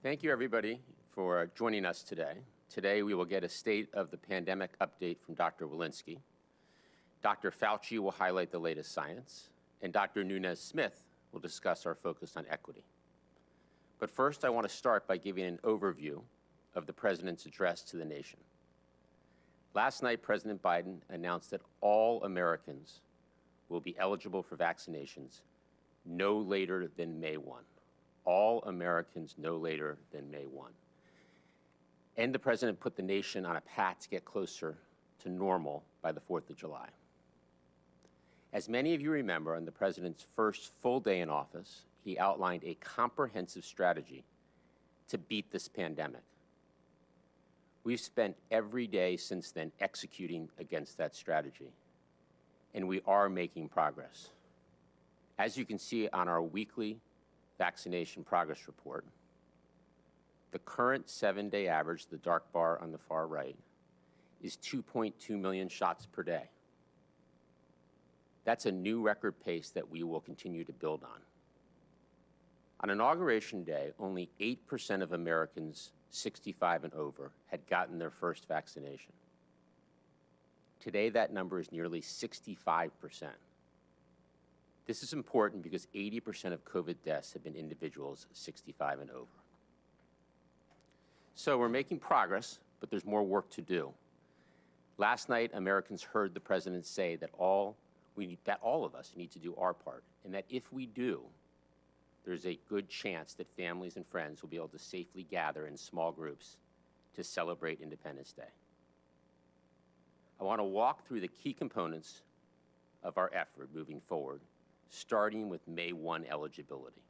Thank you, everybody, for joining us today. Today, we will get a state of the pandemic update from Dr. Walensky. Dr. Fauci will highlight the latest science, and Dr. Nunez-Smith will discuss our focus on equity. But first, I want to start by giving an overview of the President's address to the nation. Last night, President Biden announced that all Americans will be eligible for vaccinations no later than May 1. All Americans no later than May 1. And the President put the nation on a path to get closer to normal by the 4th of July. As many of you remember, on the President's first full day in office, he outlined a comprehensive strategy to beat this pandemic. We've spent every day since then executing against that strategy, and we are making progress. As you can see on our weekly vaccination progress report, the current 7-day average, the dark bar on the far right, is 2.2 million shots per day. That's a new record pace that we will continue to build on. On Inauguration Day, only 8% of Americans 65 and over had gotten their first vaccination. Today, that number is nearly 65%. This is important because 80% of COVID deaths have been individuals 65 and over. So we're making progress, but there's more work to do. Last night, Americans heard the President say that all of us need to do our part, and that if we do, there's a good chance that families and friends will be able to safely gather in small groups to celebrate Independence Day. I want to walk through the key components of our effort moving forward, starting with May 1 eligibility.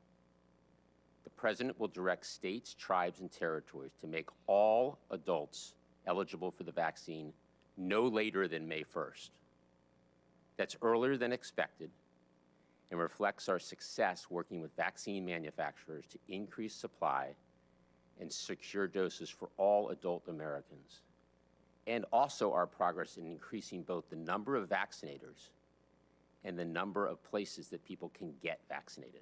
The President will direct states, tribes, and territories to make all adults eligible for the vaccine no later than May 1st. That's earlier than expected and reflects our success working with vaccine manufacturers to increase supply and secure doses for all adult Americans, and also our progress in increasing both the number of vaccinators and the number of places that people can get vaccinated.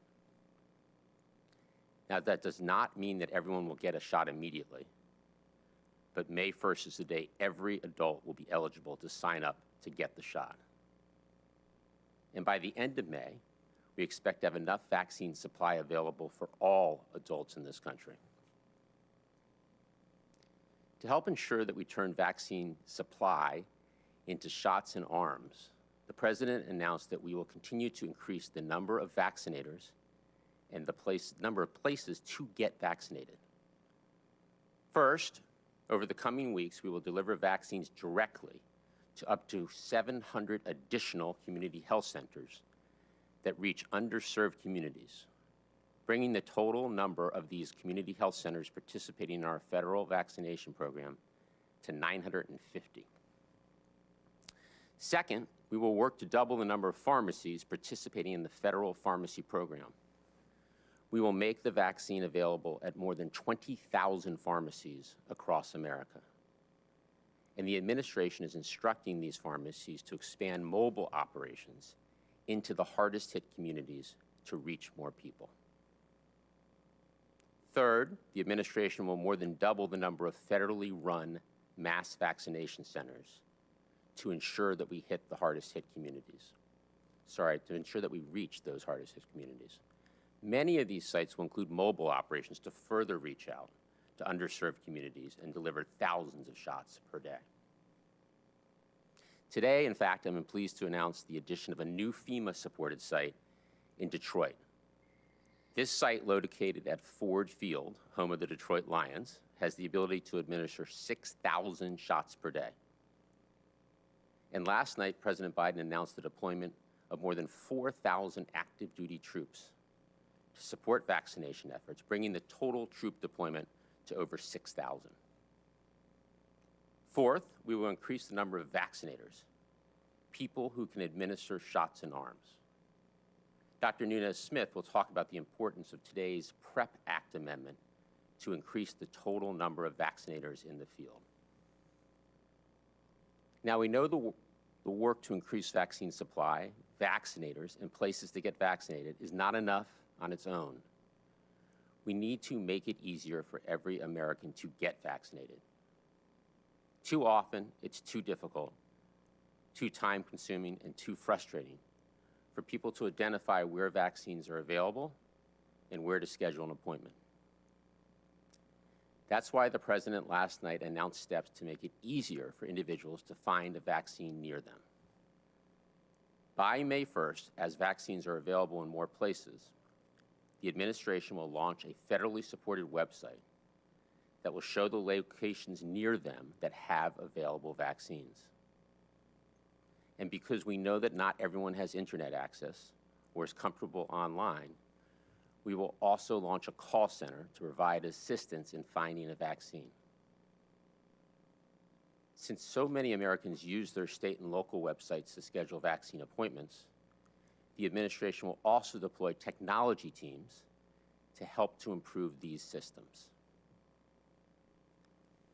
Now, that does not mean that everyone will get a shot immediately, but May 1st is the day every adult will be eligible to sign up to get the shot. And by the end of May, we expect to have enough vaccine supply available for all adults in this country. To help ensure that we turn vaccine supply into shots in arms, the President announced that we will continue to increase the number of vaccinators and the number of places to get vaccinated. First, over the coming weeks, we will deliver vaccines directly to up to 700 additional community health centers that reach underserved communities, bringing the total number of these community health centers participating in our federal vaccination program to 950. Second, we will work to double the number of pharmacies participating in the federal pharmacy program. We will make the vaccine available at more than 20,000 pharmacies across America. And the administration is instructing these pharmacies to expand mobile operations into the hardest hit communities to reach more people. Third, the administration will more than double the number of federally run mass vaccination centers to ensure that we hit the hardest hit communities. To ensure that we reach those hardest hit communities. Many of these sites will include mobile operations to further reach out to underserved communities and deliver thousands of shots per day. Today, in fact, I'm pleased to announce the addition of a new FEMA-supported site in Detroit. This site, located at Ford Field, home of the Detroit Lions, has the ability to administer 6,000 shots per day. And last night, President Biden announced the deployment of more than 4,000 active duty troops to support vaccination efforts, bringing the total troop deployment to over 6,000. Fourth, we will increase the number of vaccinators, people who can administer shots in arms. Dr. Nunez-Smith will talk about the importance of today's PrEP Act amendment to increase the total number of vaccinators in the field. Now, we know the work to increase vaccine supply, vaccinators, and places to get vaccinated is not enough on its own. We need to make it easier for every American to get vaccinated. Too often, it's too difficult, too time-consuming, and too frustrating for people to identify where vaccines are available and where to schedule an appointment. That's why the President last night announced steps to make it easier for individuals to find a vaccine near them. By May 1st, as vaccines are available in more places, the administration will launch a federally supported website that will show the locations near them that have available vaccines. And because we know that not everyone has internet access or is comfortable online, we will also launch a call center to provide assistance in finding a vaccine. Since so many Americans use their state and local websites to schedule vaccine appointments, the administration will also deploy technology teams to help to improve these systems.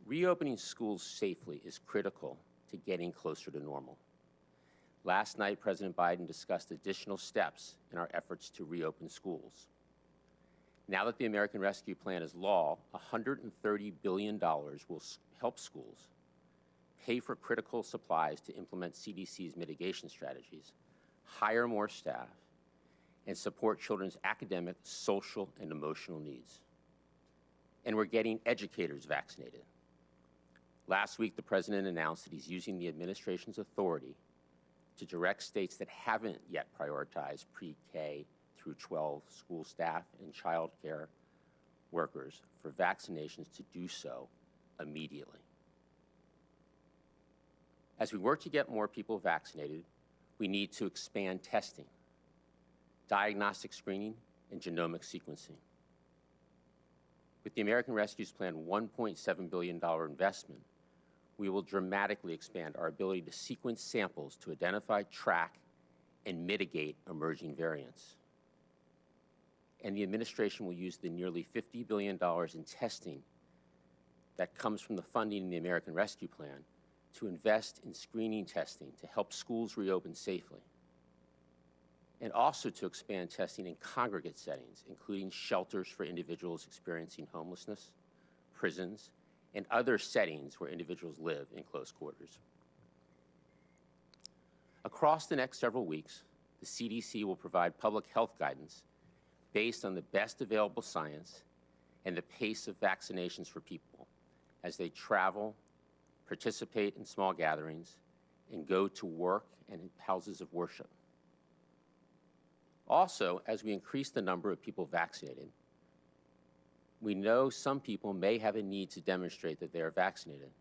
Reopening schools safely is critical to getting closer to normal. Last night, President Biden discussed additional steps in our efforts to reopen schools. Now that the American Rescue Plan is law, $130 billion will help schools pay for critical supplies to implement CDC's mitigation strategies, hire more staff, and support children's academic, social, and emotional needs. And we're getting educators vaccinated. Last week, the President announced that he's using the administration's authority to direct states that haven't yet prioritized pre-K through 12 school staff and child care workers for vaccinations to do so immediately. As we work to get more people vaccinated, we need to expand testing, diagnostic screening, and genomic sequencing. With the American Rescue's Plan $1.7 billion investment, we will dramatically expand our ability to sequence samples to identify, track, and mitigate emerging variants. And the administration will use the nearly $50 billion in testing that comes from the funding in the American Rescue Plan to invest in screening testing to help schools reopen safely, and also to expand testing in congregate settings, including shelters for individuals experiencing homelessness, prisons, and other settings where individuals live in close quarters. Across the next several weeks, the CDC will provide public health guidance based on the best available science and the pace of vaccinations for people as they travel, participate in small gatherings, and go to work and houses of worship. Also, as we increase the number of people vaccinated, we know some people may have a need to demonstrate that they are vaccinated.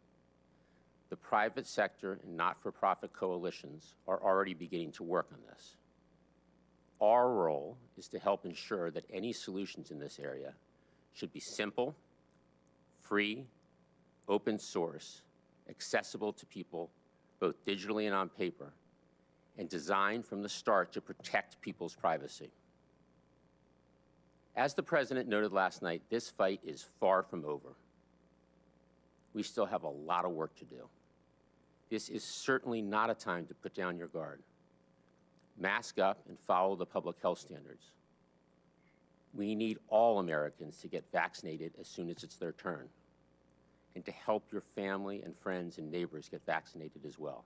The private sector and not-for-profit coalitions are already beginning to work on this. Our role is to help ensure that any solutions in this area should be simple, free, open source, accessible to people both digitally and on paper, and designed from the start to protect people's privacy. As the President noted last night, this fight is far from over. We still have a lot of work to do. This is certainly not a time to put down your guard. Mask up and follow the public health standards. We need all Americans to get vaccinated as soon as it's their turn, and to help your family and friends and neighbors get vaccinated as well.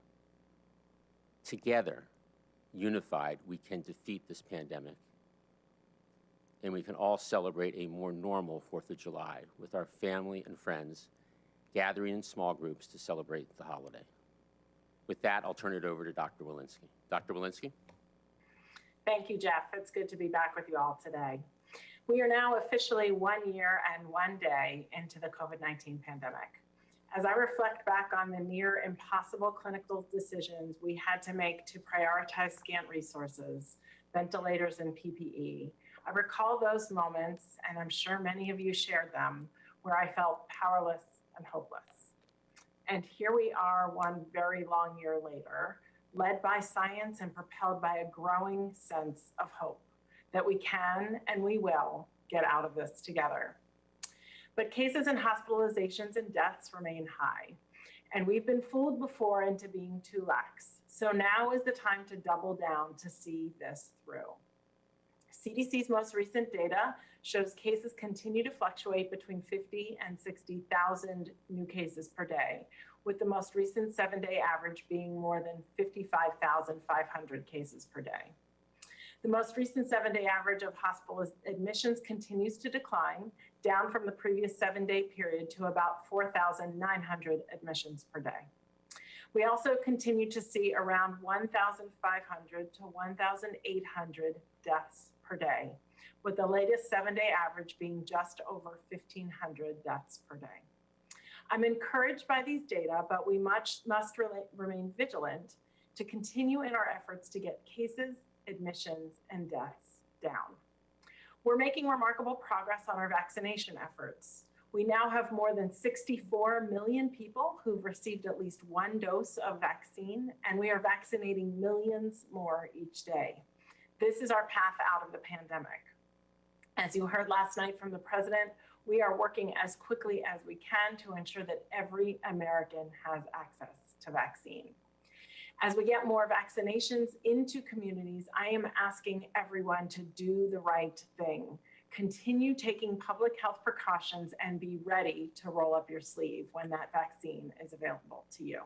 Together, unified, we can defeat this pandemic, and we can all celebrate a more normal 4th of July with our family and friends gathering in small groups to celebrate the holiday. With that, I'll turn it over to Dr. Walensky. Dr. Walensky? Thank you, Jeff. It's good to be back with you all today. We are now officially 1 year and 1 day into the COVID-19 pandemic. As I reflect back on the near impossible clinical decisions we had to make to prioritize scant resources, ventilators, and PPE, I recall those moments, and I'm sure many of you shared them, where I felt powerless and hopeless. And here we are 1 very long year later, led by science and propelled by a growing sense of hope that we can and we will get out of this together. But cases and hospitalizations and deaths remain high, and we've been fooled before into being too lax. So now is the time to double down to see this through. CDC's most recent data shows cases continue to fluctuate between 50 and 60,000 new cases per day, with the most recent 7-day average being more than 55,500 cases per day. The most recent 7-day average of hospital admissions continues to decline, down from the previous 7-day period to about 4,900 admissions per day. We also continue to see around 1,500 to 1,800 deaths per day, with the latest 7-day average being just over 1,500 deaths per day. I'm encouraged by these data, but we must remain vigilant to continue in our efforts to get cases, admissions, and deaths down. We're making remarkable progress on our vaccination efforts. We now have more than 64 million people who've received at least one dose of vaccine, and we are vaccinating millions more each day. This is our path out of the pandemic. As you heard last night from the president, we are working as quickly as we can to ensure that every American has access to vaccine. As we get more vaccinations into communities, I am asking everyone to do the right thing. Continue taking public health precautions and be ready to roll up your sleeve when that vaccine is available to you.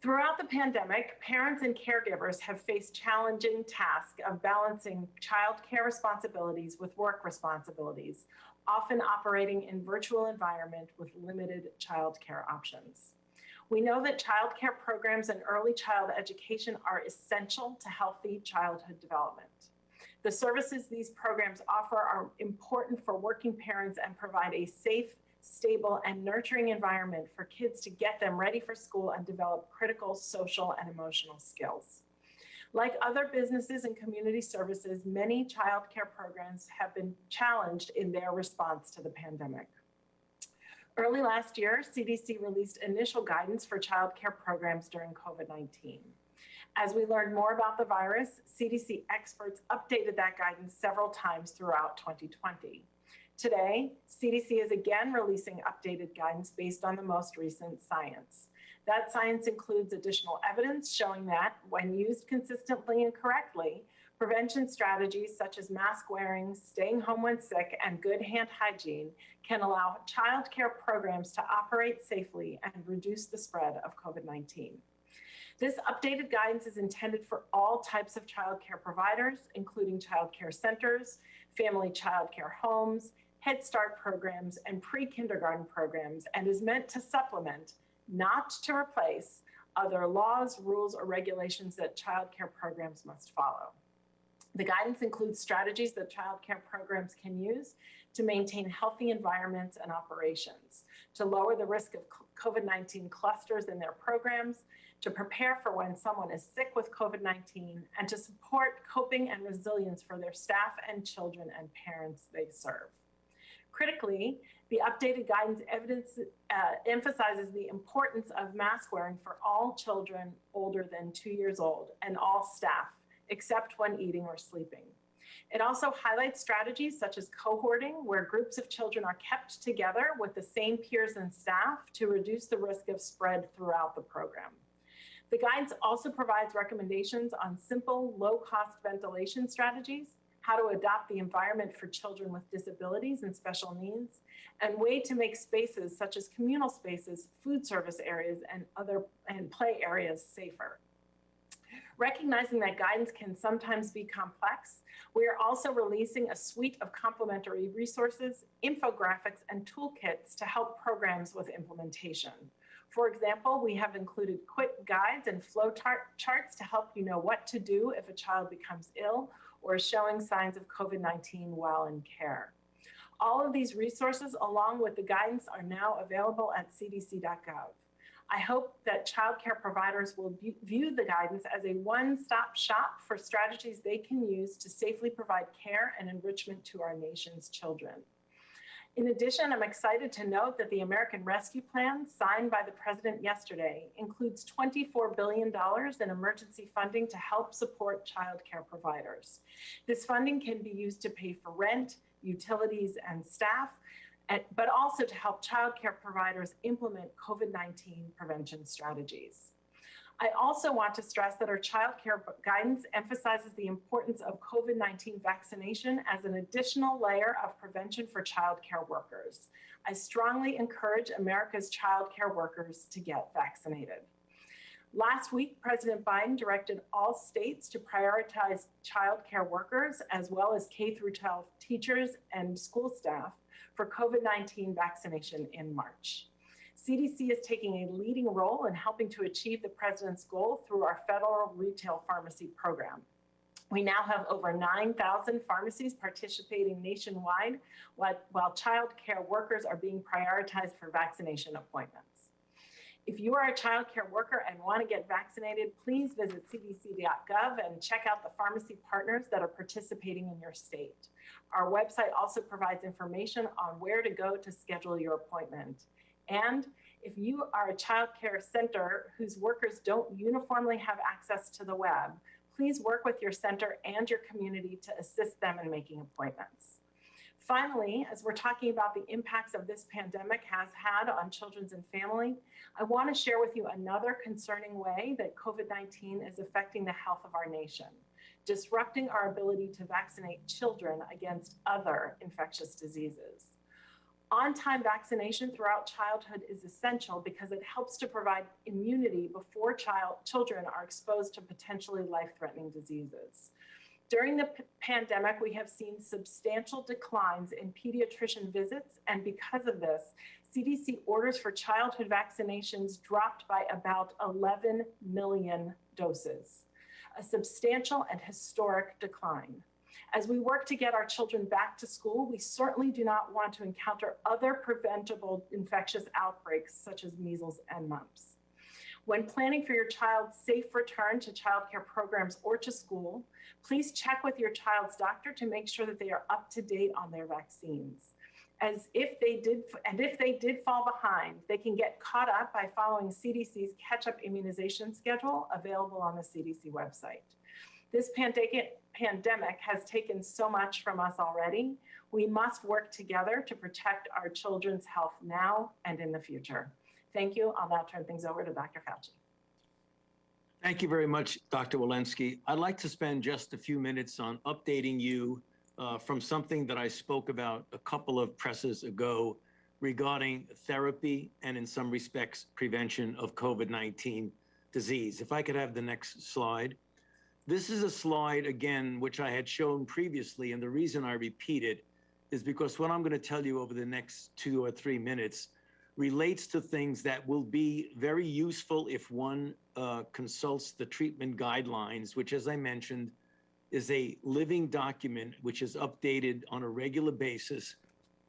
Throughout the pandemic, parents and caregivers have faced challenging tasks of balancing childcare responsibilities with work responsibilities, often operating in virtual environment with limited childcare options. We know that childcare programs and early child education are essential to healthy childhood development. The services these programs offer are important for working parents and provide a safe, stable, and nurturing environment for kids to get them ready for school and develop critical social and emotional skills. Like other businesses and community services, many childcare programs have been challenged in their response to the pandemic. Early last year, CDC released initial guidance for childcare programs during COVID-19. As we learned more about the virus, CDC experts updated that guidance several times throughout 2020. Today, CDC is again releasing updated guidance based on the most recent science. That science includes additional evidence showing that, when used consistently and correctly, prevention strategies such as mask wearing, staying home when sick, and good hand hygiene can allow childcare programs to operate safely and reduce the spread of COVID-19. This updated guidance is intended for all types of childcare providers, including childcare centers, family childcare homes, Head Start programs, and pre-kindergarten programs, and is meant to supplement, not to replace, other laws, rules, or regulations that childcare programs must follow. The guidance includes strategies that childcare programs can use to maintain healthy environments and operations, to lower the risk of COVID-19 clusters in their programs, to prepare for when someone is sick with COVID-19, and to support coping and resilience for their staff and children and parents they serve. Critically, the updated guidance emphasizes the importance of mask wearing for all children older than 2 years old and all staff, except when eating or sleeping. It also highlights strategies such as cohorting, where groups of children are kept together with the same peers and staff to reduce the risk of spread throughout the program. The guidance also provides recommendations on simple, low-cost ventilation strategies, how to adopt the environment for children with disabilities and special needs, and way to make spaces such as communal spaces, food service areas, and play areas safer. Recognizing that guidance can sometimes be complex, we are also releasing a suite of complementary resources, infographics, and toolkits to help programs with implementation. For example, we have included quick guides and flow charts to help you know what to do if a child becomes ill or is showing signs of COVID-19 while in care. All of these resources, along with the guidance, are now available at cdc.gov. I hope that childcare providers will view the guidance as a one-stop shop for strategies they can use to safely provide care and enrichment to our nation's children. In addition, I'm excited to note that the American Rescue Plan, signed by the president yesterday, includes $24 billion in emergency funding to help support childcare providers. This funding can be used to pay for rent, utilities, and staff, but also to help childcare providers implement COVID-19 prevention strategies. I also want to stress that our child care guidance emphasizes the importance of COVID-19 vaccination as an additional layer of prevention for child care workers. I strongly encourage America's child care workers to get vaccinated. Last week, President Biden directed all states to prioritize child care workers as well as K-12 teachers and school staff for COVID-19 vaccination in March. CDC is taking a leading role in helping to achieve the president's goal through our federal retail pharmacy program. We now have over 9,000 pharmacies participating nationwide, while child care workers are being prioritized for vaccination appointments. If you are a child care worker and want to get vaccinated, please visit cdc.gov and check out the pharmacy partners that are participating in your state. Our website also provides information on where to go to schedule your appointment. And if you are a child care center whose workers don't uniformly have access to the web, please work with your center and your community to assist them in making appointments. Finally, as we're talking about the impacts of this pandemic has had on children and family, I want to share with you another concerning way that COVID-19 is affecting the health of our nation, disrupting our ability to vaccinate children against other infectious diseases. On-time vaccination throughout childhood is essential because it helps to provide immunity before children are exposed to potentially life-threatening diseases. During the pandemic, we have seen substantial declines in pediatrician visits, and because of this, CDC orders for childhood vaccinations dropped by about 11 million doses, a substantial and historic decline. As we work to get our children back to school, we certainly do not want to encounter other preventable infectious outbreaks such as measles and mumps. When planning for your child's safe return to child care programs or to school, please check with your child's doctor to make sure that they are up to date on their vaccines. If they did fall behind, they can get caught up by following CDC's catch-up immunization schedule available on the CDC website. This pandemic has taken so much from us already. We must work together to protect our children's health now and in the future. Thank you. I'll now turn things over to Dr. Fauci. Thank you very much, Dr. Walensky. I'd like to spend just a few minutes on updating you from something that I spoke about a couple of presses ago regarding therapy and, in some respects, prevention of COVID-19 disease. If I could have the next slide. This is a slide, again, which I had shown previously, and the reason I repeat it is because what I'm going to tell you over the next 2 or 3 minutes relates to things that will be very useful if one consults the treatment guidelines, which, as I mentioned, is a living document which is updated on a regular basis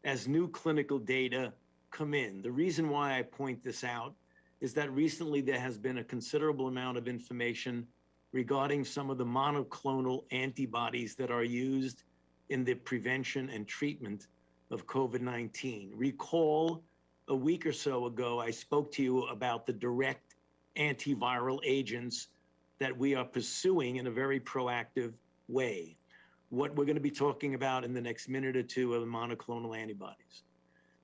as new clinical data come in. The reason why I point this out is that recently there has been a considerable amount of information regarding some of the monoclonal antibodies that are used in the prevention and treatment of COVID-19. Recall a week or so ago, I spoke to you about the direct antiviral agents that we are pursuing in a very proactive way. What we're going to be talking about in the next minute or two are the monoclonal antibodies.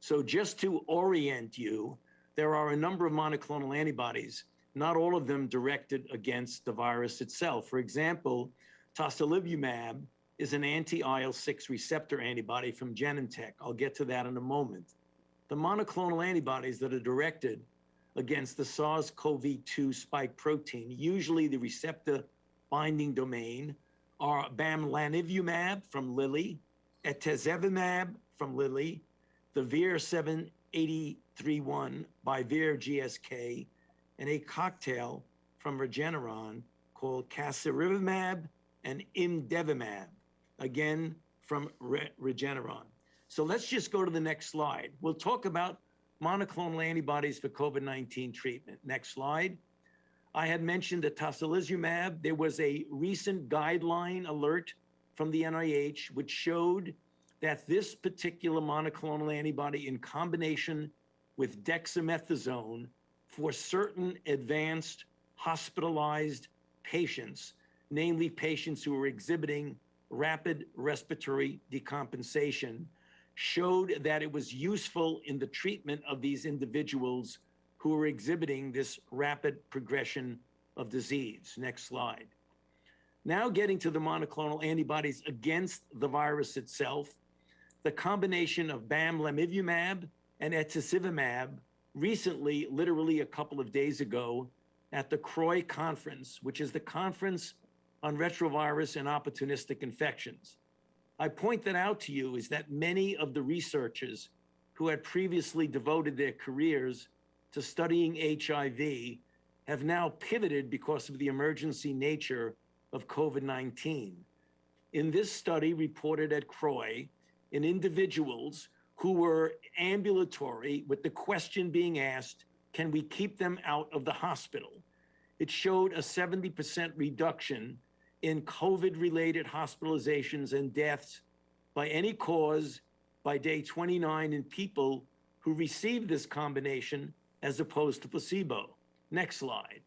So just to orient you, there are a number of monoclonal antibodies, not all of them directed against the virus itself. For example, tocilizumab is an anti-IL-6 receptor antibody from Genentech. I'll get to that in a moment. The monoclonal antibodies that are directed against the SARS-CoV-2 spike protein, usually the receptor binding domain, are bamlanivimab from Lilly, etesevimab from Lilly, the VIR-7831 by Vir GSK, and a cocktail from Regeneron called casirivimab and imdevimab, again from Regeneron. So let's just go to the next slide. We'll talk about monoclonal antibodies for COVID-19 treatment. Next slide. I had mentioned the tocilizumab. There was a recent guideline alert from the NIH which showed that this particular monoclonal antibody in combination with dexamethasone for certain advanced hospitalized patients, namely patients who were exhibiting rapid respiratory decompensation, showed that it was useful in the treatment of these individuals who were exhibiting this rapid progression of disease. Next slide. Now getting to the monoclonal antibodies against the virus itself, the combination of bamlanivimab and etesevimab recently, literally a couple of days ago, at the CROI conference, which is the Conference on Retrovirus and Opportunistic Infections. I point that out to you is that many of the researchers who had previously devoted their careers to studying HIV have now pivoted because of the emergency nature of COVID-19. In this study reported at CROI, in individuals who were ambulatory with the question being asked, can we keep them out of the hospital? It showed a 70% reduction in COVID-related hospitalizations and deaths by any cause by day 29 in people who received this combination as opposed to placebo. Next slide.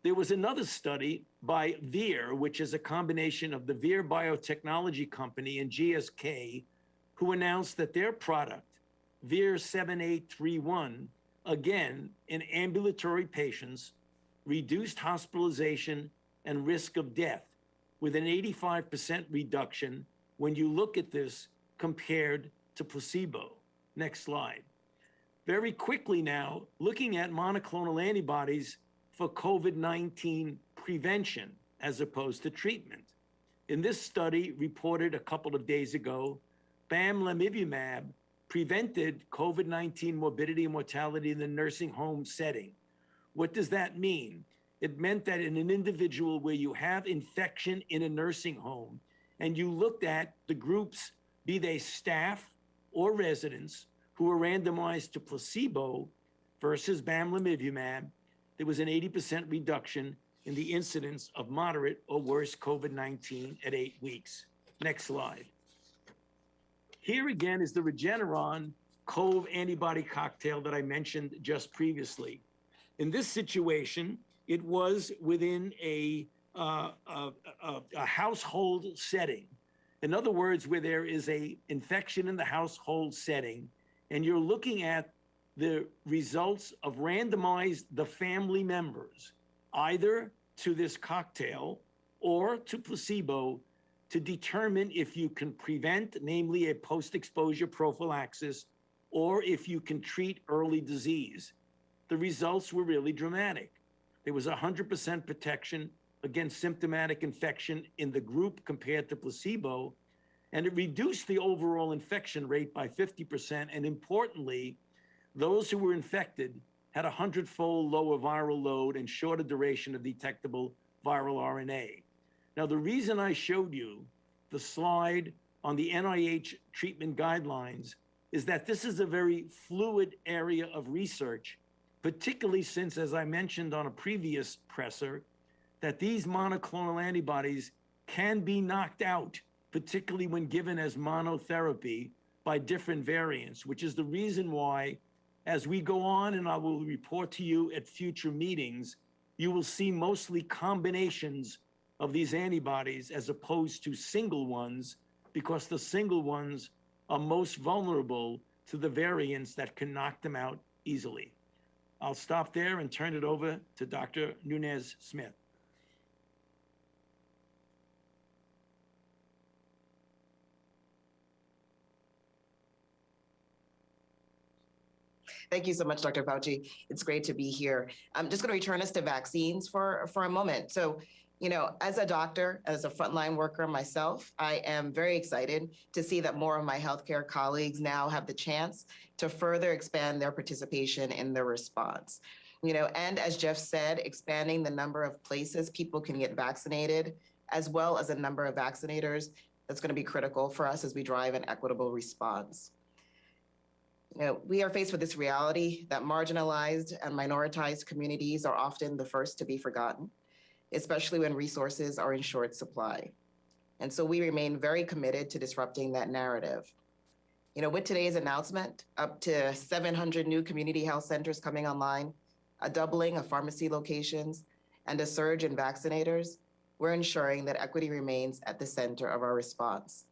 There was another study by Vir, which is a combination of the Vir Biotechnology Company and GSK, who announced that their product, Vir 7831, again, in ambulatory patients, reduced hospitalization and risk of death with an 85% reduction when you look at this compared to placebo. Next slide. Very quickly now, looking at monoclonal antibodies for COVID-19 prevention as opposed to treatment. In this study reported a couple of days ago, bamlanivimab prevented COVID-19 morbidity and mortality in the nursing home setting. What does that mean? It meant that in an individual where you have infection in a nursing home and you looked at the groups, be they staff or residents, who were randomized to placebo versus bamlanivimab, there was an 80% reduction in the incidence of moderate or worse COVID-19 at 8 weeks. Next slide. Here again is the Regeneron COV antibody cocktail that I mentioned just previously. In this situation, it was within a household setting. In other words, where there is an infection in the household setting, and you're looking at the results of randomized the family members, either to this cocktail or to placebo, to determine if you can prevent, namely a post-exposure prophylaxis, or if you can treat early disease. The results were really dramatic. There was 100% protection against symptomatic infection in the group compared to placebo, and it reduced the overall infection rate by 50%. And importantly, those who were infected had a 100-fold lower viral load and shorter duration of detectable viral RNA. Now, the reason I showed you the slide on the NIH treatment guidelines is that this is a very fluid area of research, particularly since, as I mentioned on a previous presser, that these monoclonal antibodies can be knocked out, particularly when given as monotherapy by different variants, which is the reason why, as we go on, and I will report to you at future meetings, you will see mostly combinations of these antibodies as opposed to single ones, because the single ones are most vulnerable to the variants that can knock them out easily. I'll stop there and turn it over to Dr. Nunez-Smith. Thank you so much, Dr. Fauci. It's great to be here. I'm just going to return us to vaccines for a moment. So, you know, as a doctor, as a frontline worker myself, I am very excited to see that more of my healthcare colleagues now have the chance to further expand their participation in the response. You know, and as Jeff said, expanding the number of places people can get vaccinated, as well as a number of vaccinators, that's going to be critical for us as we drive an equitable response. You know, we are faced with this reality that marginalized and minoritized communities are often the first to be forgotten, especially when resources are in short supply. And so we remain very committed to disrupting that narrative. You know, with today's announcement, up to 700 new community health centers coming online, a doubling of pharmacy locations, and a surge in vaccinators, we're ensuring that equity remains at the center of our response.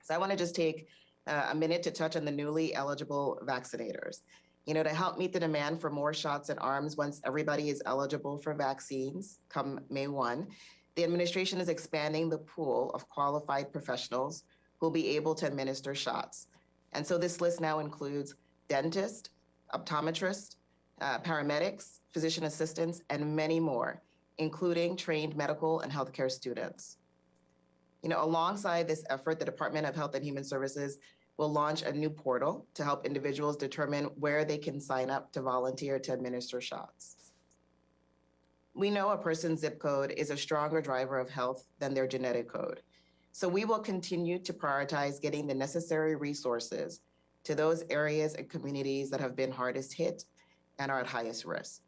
So I want to just take a minute to touch on the newly eligible vaccinators. To help meet the demand for more shots in arms once everybody is eligible for vaccines come May 1, the administration is expanding the pool of qualified professionals who will be able to administer shots. And so this list now includes dentists, optometrists, paramedics, physician assistants, and many more, including trained medical and healthcare students. Alongside this effort, the Department of Health and Human Services will launch a new portal to help individuals determine where they can sign up to volunteer to administer shots. We know a person's zip code is a stronger driver of health than their genetic code. So we will continue to prioritize getting the necessary resources to those areas and communities that have been hardest hit and are at highest risk.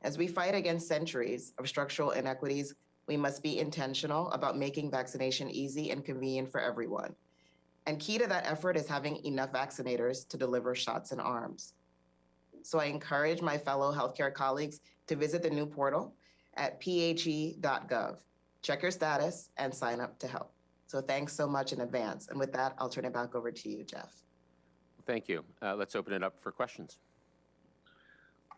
As we fight against centuries of structural inequities, we must be intentional about making vaccination easy and convenient for everyone. And key to that effort is having enough vaccinators to deliver shots in arms. So I encourage my fellow healthcare colleagues to visit the new portal at phe.gov. Check your status and sign up to help. So thanks so much in advance. And with that, I'll turn it back over to you, Jeff. Thank you. Let's open it up for questions.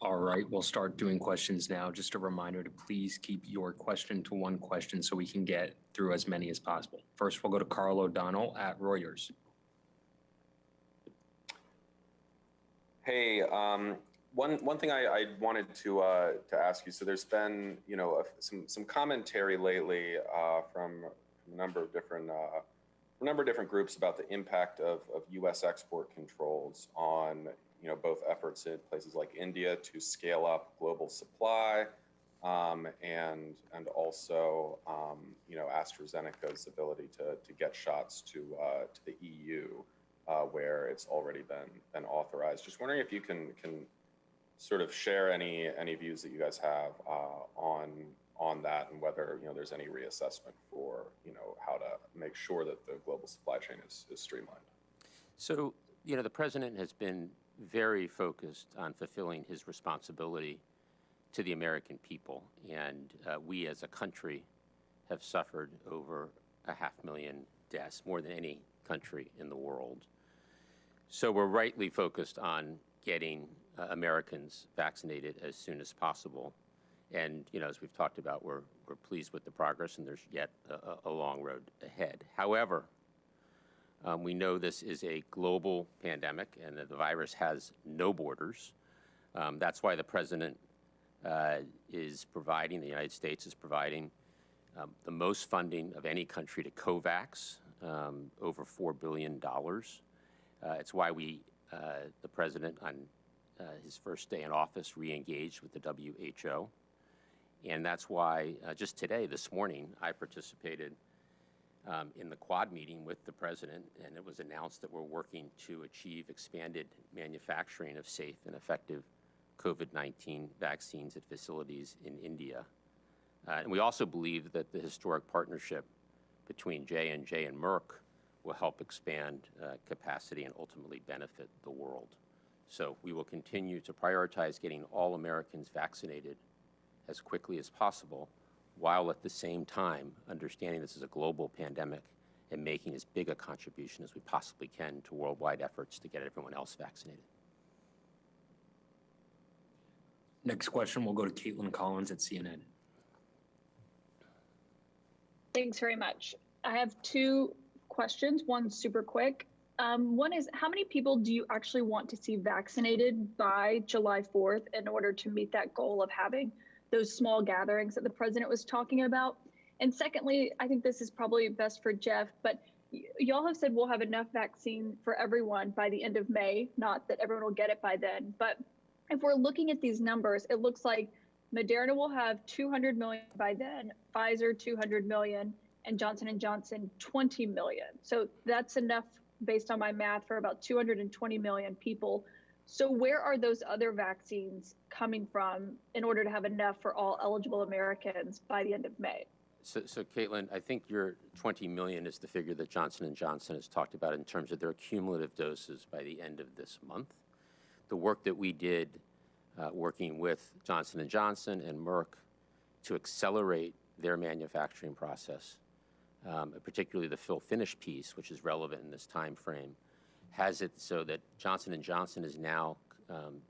All right, we'll start doing questions now. Just a reminder to please keep your question to one question so we can get through as many as possible. First, we'll go to Carl O'Donnell at Reuters. Hey, one thing I wanted to ask you. So there's been some commentary lately from a number of different groups about the impact of U.S. export controls on both efforts in places like India to scale up global supply, and also AstraZeneca's ability to get shots to the EU, where it's already been authorized. Just wondering if you can sort of share any views that you guys have on that, and whether there's any reassessment for how to make sure that the global supply chain is streamlined. So the president has been very focused on fulfilling his responsibility to the American people, and we as a country have suffered over 500,000 deaths, more than any country in the world. So we're rightly focused on getting Americans vaccinated as soon as possible. And as we've talked about, we're pleased with the progress, and there's yet a long road ahead. However, we know this is a global pandemic and that the virus has no borders. That's why the president is providing, the United States is providing the most funding of any country to COVAX, over $4 billion. It's why the president on his first day in office re-engaged with the WHO. And that's why just today, this morning, I participated in the Quad meeting with the president, and it was announced that we're working to achieve expanded manufacturing of safe and effective COVID-19 vaccines at facilities in India. And we also believe that the historic partnership between J&J and Merck will help expand capacity and ultimately benefit the world. So we will continue to prioritize getting all Americans vaccinated as quickly as possible, while at the same time understanding this is a global pandemic and making as big a contribution as we possibly can to worldwide efforts to get everyone else vaccinated. Next question, we'll go to Caitlin Collins at CNN. Thanks very much. I have two questions, one super quick. One is, how many people do you actually want to see vaccinated by July 4th in order to meet that goal of having those small gatherings that the president was talking about? And secondly, I think this is probably best for Jeff, but y'all have said we'll have enough vaccine for everyone by the end of May, not that everyone will get it by then. But if we're looking at these numbers, it looks like Moderna will have 200 million by then, Pfizer 200 million, and Johnson & Johnson 20 million. So that's enough, based on my math, for about 220 million people. So where are those other vaccines coming from in order to have enough for all eligible Americans by the end of May? So Caitlin, I think your 20 million is the figure that Johnson & Johnson has talked about in terms of their cumulative doses by the end of this month. The work that we did working with Johnson & Johnson and Merck to accelerate their manufacturing process, particularly the fill-finish piece, which is relevant in this time frame, has it so that Johnson & Johnson is now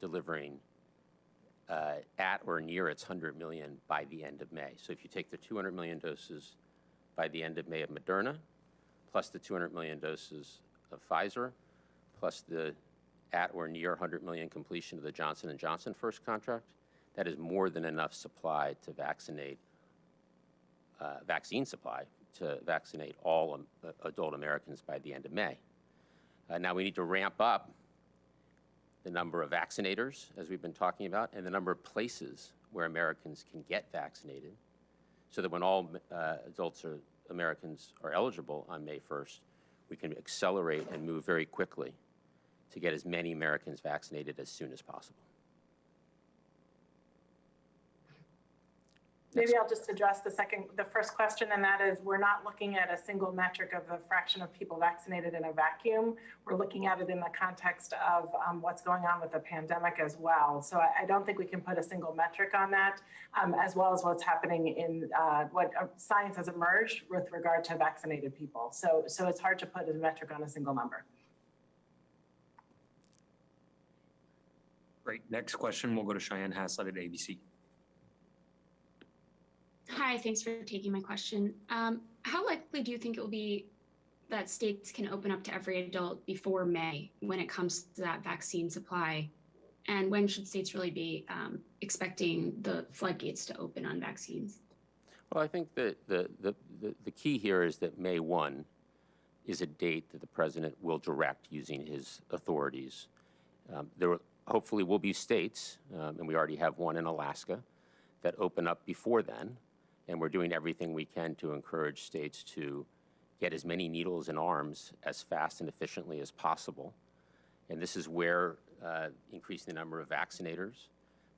delivering at or near its 100 million by the end of May. So if you take the 200 million doses by the end of May of Moderna, plus the 200 million doses of Pfizer, plus the at or near 100 million completion of the Johnson & Johnson first contract, that is more than enough supply to vaccinate, vaccine supply to vaccinate all adult Americans by the end of May. Now we need to ramp up the number of vaccinators, as we've been talking about, and the number of places where Americans can get vaccinated, so that when all Americans are eligible on May 1st, we can accelerate and move very quickly to get as many Americans vaccinated as soon as possible. Maybe I'll just address the first question, and that is, we're not looking at a single metric of the fraction of people vaccinated in a vacuum. We're looking at it in the context of what's going on with the pandemic as well. So I don't think we can put a single metric on that, as well as what's happening in what science has emerged with regard to vaccinated people. So it's hard to put a metric on a single number. Great. Next question, we'll go to Cheyenne Haslett at ABC. Hi, thanks for taking my question. How likely do you think it will be that states can open up to every adult before May when it comes to that vaccine supply? And when should states really be expecting the floodgates to open on vaccines? Well, I think that the key here is that May 1 is a date that the president will direct using his authorities. There hopefully will be states, and we already have one in Alaska, that open up before then. And we're doing everything we can to encourage states to get as many needles and arms as fast and efficiently as possible. And this is where increasing the number of vaccinators,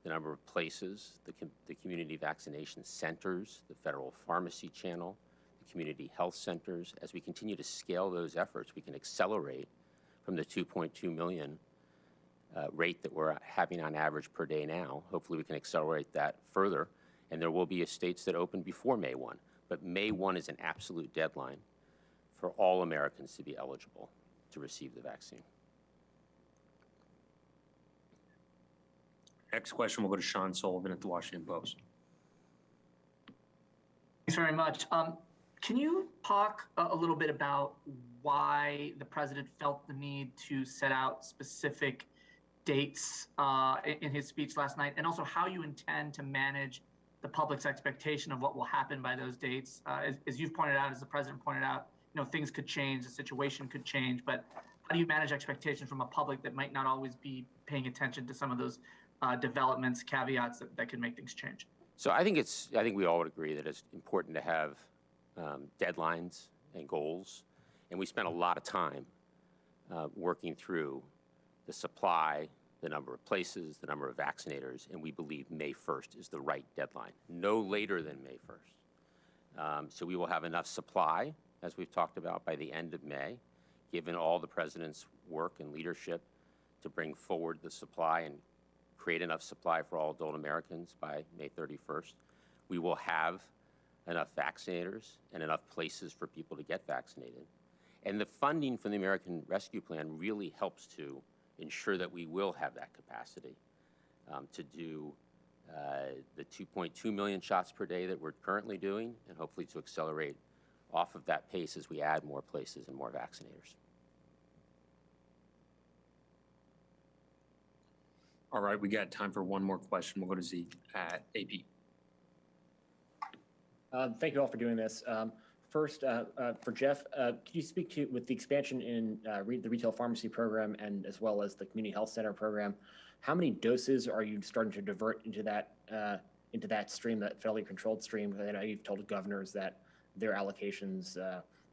the number of places, the community vaccination centers, the federal pharmacy channel, the community health centers, as we continue to scale those efforts, we can accelerate from the 2.2 million rate that we're having on average per day now. Hopefully we can accelerate that further. And there will be states that open before May 1. But May 1 is an absolute deadline for all Americans to be eligible to receive the vaccine. Next question, we'll go to Sean Sullivan at the Washington Post. Thanks very much. Can you talk a little bit about why the president felt the need to set out specific dates in his speech last night, and also how you intend to manage the public's expectation of what will happen by those dates? As you've pointed out, as the president pointed out, things could change, the situation could change, but how do you manage expectations from a public that might not always be paying attention to some of those developments, caveats that could make things change? So I think we all would agree that it's important to have deadlines and goals, and we spent a lot of time working through the supply, the number of places, the number of vaccinators, and we believe May 1st is the right deadline, no later than May 1st. So we will have enough supply, as we've talked about, by the end of May, given all the president's work and leadership to bring forward the supply and create enough supply for all adult Americans by May 31st. We will have enough vaccinators and enough places for people to get vaccinated. And the funding from the American Rescue Plan really helps to ensure that we will have that capacity to do the 2.2 million shots per day that we're currently doing, and hopefully to accelerate off of that pace as we add more places and more vaccinators. All right, we got time for one more question. We'll go to Zeke at AP. Thank you all for doing this. First, for Jeff, could you speak to, with the expansion in the retail pharmacy program and as well as the community health center program, how many doses are you starting to divert into that stream, that federally controlled stream? I know you've told governors that their allocations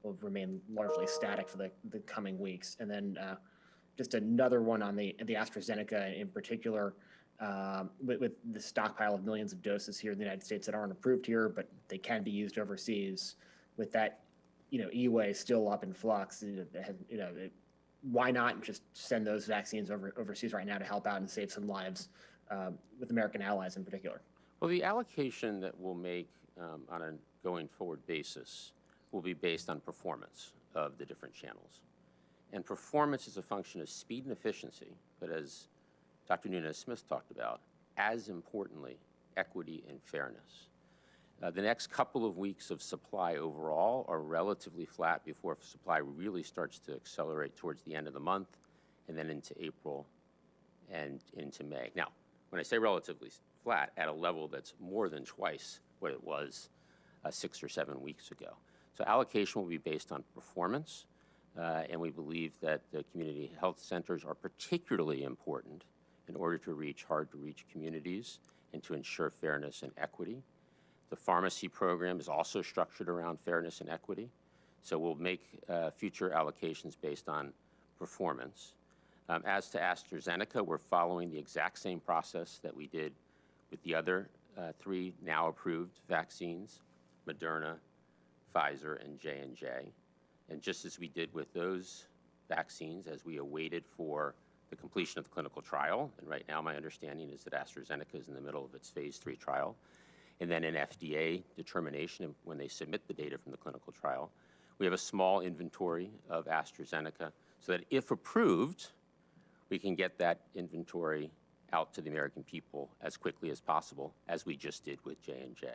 will remain largely static for the coming weeks. And then just another one on the AstraZeneca in particular, with the stockpile of millions of doses here in the United States that aren't approved here, but they can be used overseas. With that, EUA still up in flux, why not just send those vaccines overseas right now to help out and save some lives with American allies in particular? Well, the allocation that we'll make on a going forward basis will be based on performance of the different channels. And performance is a function of speed and efficiency, but as Dr. Nunez-Smith talked about, as importantly, equity and fairness. The next couple of weeks of supply overall are relatively flat before supply really starts to accelerate towards the end of the month and then into April and into May. Now, when I say relatively flat, at a level that's more than twice what it was 6 or 7 weeks ago. So allocation will be based on performance, and we believe that the community health centers are particularly important in order to reach hard-to-reach communities and to ensure fairness and equity. The pharmacy program is also structured around fairness and equity, so we'll make future allocations based on performance. As to AstraZeneca, we're following the exact same process that we did with the other 3 now approved vaccines, Moderna, Pfizer, and J&J. And just as we did with those vaccines, as we awaited for the completion of the clinical trial, and right now my understanding is that AstraZeneca is in the middle of its phase 3 trial, and then an FDA determination when they submit the data from the clinical trial. We have a small inventory of AstraZeneca so that if approved, we can get that inventory out to the American people as quickly as possible, as we just did with J&J.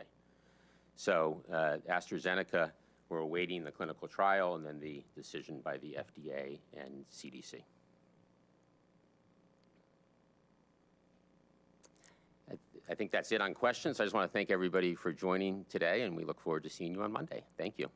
So AstraZeneca, we're awaiting the clinical trial and then the decision by the FDA and CDC. I think that's it on questions. I just want to thank everybody for joining today, and we look forward to seeing you on Monday. Thank you.